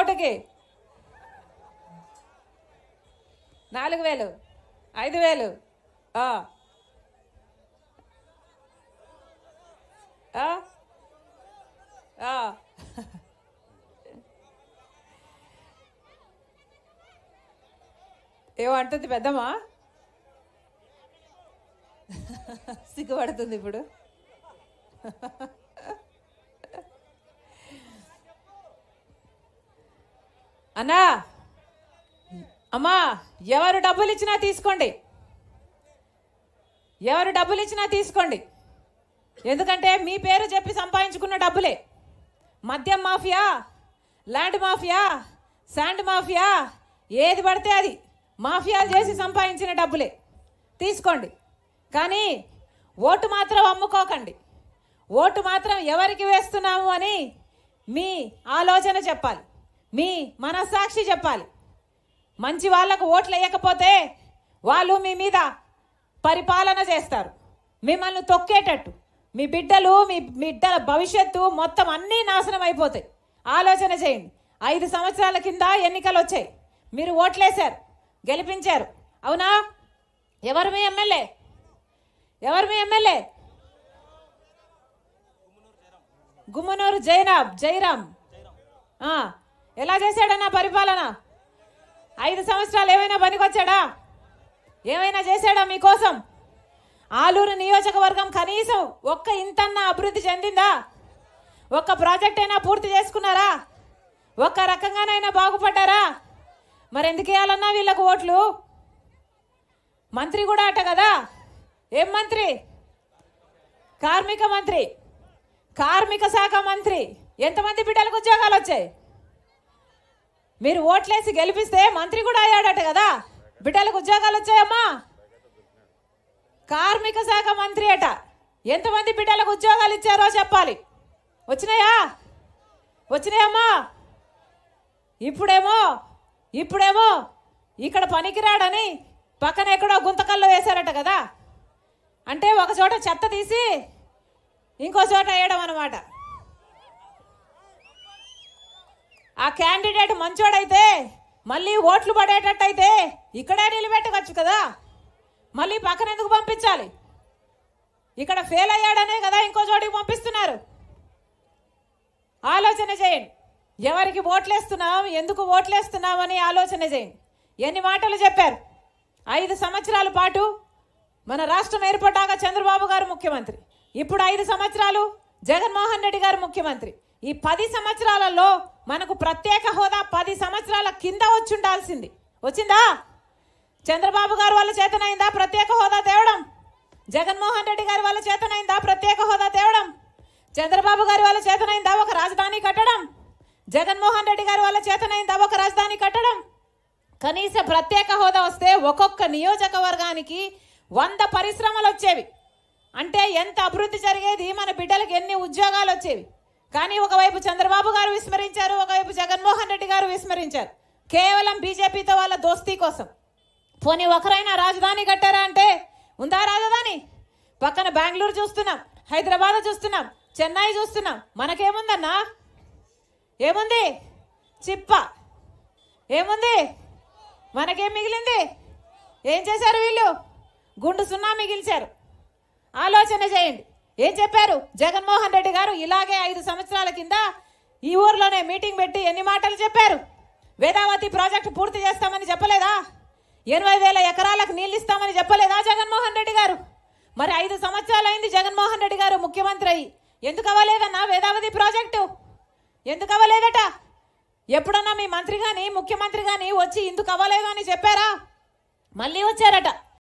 ఓటుకి 4000 5000 ఏమంటుంది పెద్దమ్మా? సిగ్గుపడుతుంది ఇప్పుడు. అన్నా అమ్మా, ఎవరు డబ్బులు ఇచ్చినా తీసుకోండి, ఎవరు డబ్బులు ఇచ్చినా తీసుకోండి. ఎందుకంటే మీ పేరు చెప్పి సంపాదించుకున్న డబ్బులే. మద్యం mafia, land mafia, sand mafia, ఏది పడితే అది మాఫియాలు చేసి సంపాదించిన డబ్బులే, తీసుకోండి. కానీ ఓటు మాత్రం అమ్ముకోకండి. ఓటు మాత్రం ఎవరికి వేస్తున్నాము అని మీ ఆలోచన చెప్పాలి, మీ మనస్సాక్షి చెప్పాలి. మంచి వాళ్లకు ఓట్లు వేయకపోతే వాళ్ళు మీ మీద పరిపాలన చేస్తారు, మిమ్మల్ని తొక్కేటట్టు. మీ బిడ్డలు, మీ బిడ్డల భవిష్యత్తు మొత్తం అన్నీ నాశనం అయిపోతాయి. ఆలోచన చేయండి. 5 సంవత్సరాల కింద ఎన్నికలు వచ్చాయి, మీరు ఓట్లేశారు, గెలిపించారు, అవునా? ఎవరు మీ ఎమ్మెల్యే? ఎవరు మీ ఎమ్మెల్యే? గుమ్మనూరు జయరాం. ఎలా చేశాడన్నా పరిపాలన? 5 సంవత్సరాలు ఏమైనా పనికొచ్చాడా? ఏమైనా చేశాడా మీకోసం? ఆలూరు నియోజకవర్గం కనీసం ఒక్క ఇంతన్నా అభివృద్ధి చెందిందా? ఒక్క ప్రాజెక్ట్ అయినా పూర్తి చేసుకున్నారా? ఒక్క రకంగానైనా బాగుపడ్డారా? మరి ఎందుకు వేయాలన్నా వీళ్ళకు ఓట్లు? మంత్రి కూడా అట కదా, ఏం మంత్రి? కార్మిక మంత్రి, కార్మిక శాఖ మంత్రి. ఎంతమంది బిడ్డలకు ఉద్యోగాలు వచ్చాయి? మీరు ఓట్లేసి గెలిపిస్తే మంత్రి కూడా అయ్యాడట కదా, బిడ్డలకు ఉద్యోగాలు వచ్చాయమ్మా. కార్మిక శాఖ మంత్రి అట. ఎంతమంది బిడ్డలకు ఉద్యోగాలు ఇచ్చారో చెప్పాలి. వచ్చినాయా? వచ్చినాయమ్మా. ఇప్పుడేమో ఇక్కడ పనికిరాడని పక్కన ఎక్కడో గుంతకల్లో వేశారట కదా. అంటే ఒక చోట చెత్త తీసి ఇంకో చోట వేయడం అన్నమాట. ఆ క్యాండిడేట్ మంచోడైతే మళ్ళీ ఓట్లు పడేటట్టయితే ఇక్కడే నిలబెట్టవచ్చు కదా, మళ్ళీ పక్కన ఎందుకు పంపించాలి? ఇక్కడ ఫెయిల్ అయ్యాడనే కదా ఇంకో చోటికి పంపిస్తున్నారు. ఆలోచన చేయండి. ఎవరికి ఓట్లేస్తున్నాం, ఎందుకు ఓట్లేస్తున్నాం అని ఆలోచన చేయండి. ఎన్ని మాటలు చెప్పారు? 5 సంవత్సరాల పాటు మన రాష్ట్రం ఏర్పడ్డాక చంద్రబాబు గారు ముఖ్యమంత్రి, ఇప్పుడు 5 సంవత్సరాలు జగన్మోహన్ రెడ్డి గారు ముఖ్యమంత్రి. ఈ 10 సంవత్సరాలలో మనకు ప్రత్యేక హోదా 10 సంవత్సరాల కింద వచ్చి ఉండాల్సింది. వచ్చిందా? చంద్రబాబు గారు వాళ్ళ చేతనైందా ప్రత్యేక హోదా తేవడం? జగన్మోహన్ రెడ్డి గారి వాళ్ళ చేతనైందా ప్రత్యేక హోదా తేవడం? చంద్రబాబు గారి వాళ్ళ చేతనైందా ఒక రాజధాని కట్టడం? జగన్మోహన్ రెడ్డి గారి వాళ్ళ చేతనైందా ఒక రాజధాని కట్టడం? కనీస ప్రత్యేక హోదా వస్తే ఒక్కొక్క నియోజకవర్గానికి 100 పరిశ్రమలు వచ్చేవి. అంటే ఎంత అభివృద్ధి జరిగేది, మన బిడ్డలకు ఎన్ని ఉద్యోగాలు వచ్చేవి. కానీ ఒకవైపు చంద్రబాబు గారు విస్మరించారు, ఒకవైపు జగన్మోహన్ రెడ్డి గారు విస్మరించారు. కేవలం బీజేపీతో వాళ్ళ దోస్తీ కోసం. పోనీ ఒకరైనా రాజధాని కట్టారా అంటే ఉందా రాజధాని? పక్కన బెంగళూరు చూస్తున్నాం, హైదరాబాద్ చూస్తున్నాం, చెన్నై చూస్తున్నాం. మనకేముందన్నా? ఏముంది? చిప్ప. ఏముంది? మనకేం మిగిలింది? ఏం చేశారు వీళ్ళు? గుండు సున్నా మిగిల్చారు. ఆలోచన చేయండి. ఏం చెప్పారు జగన్మోహన్ రెడ్డి గారు? ఇలాగే 5 సంవత్సరాల కింద ఈ ఊర్లోనే మీటింగ్ పెట్టి ఎన్ని మాటలు చెప్పారు? వేదావతి ప్రాజెక్టు పూర్తి చేస్తామని చెప్పలేదా? 80,000 ఎకరాలకు నీళ్ళు ఇస్తామని చెప్పలేదా జగన్మోహన్ రెడ్డి గారు? మరి 5 సంవత్సరాలు అయింది జగన్మోహన్ రెడ్డి గారు ముఖ్యమంత్రి అయ్యి. ఎందుకు అవ్వలేదన్నా వేదావతి ప్రాజెక్టు? ఎందుకు అవ్వలేదట? ఎప్పుడన్నా మీ మంత్రి కానీ ముఖ్యమంత్రి కానీ వచ్చి ఎందుకు అవ్వలేదు అని చెప్పారా? మళ్ళీ వచ్చారట.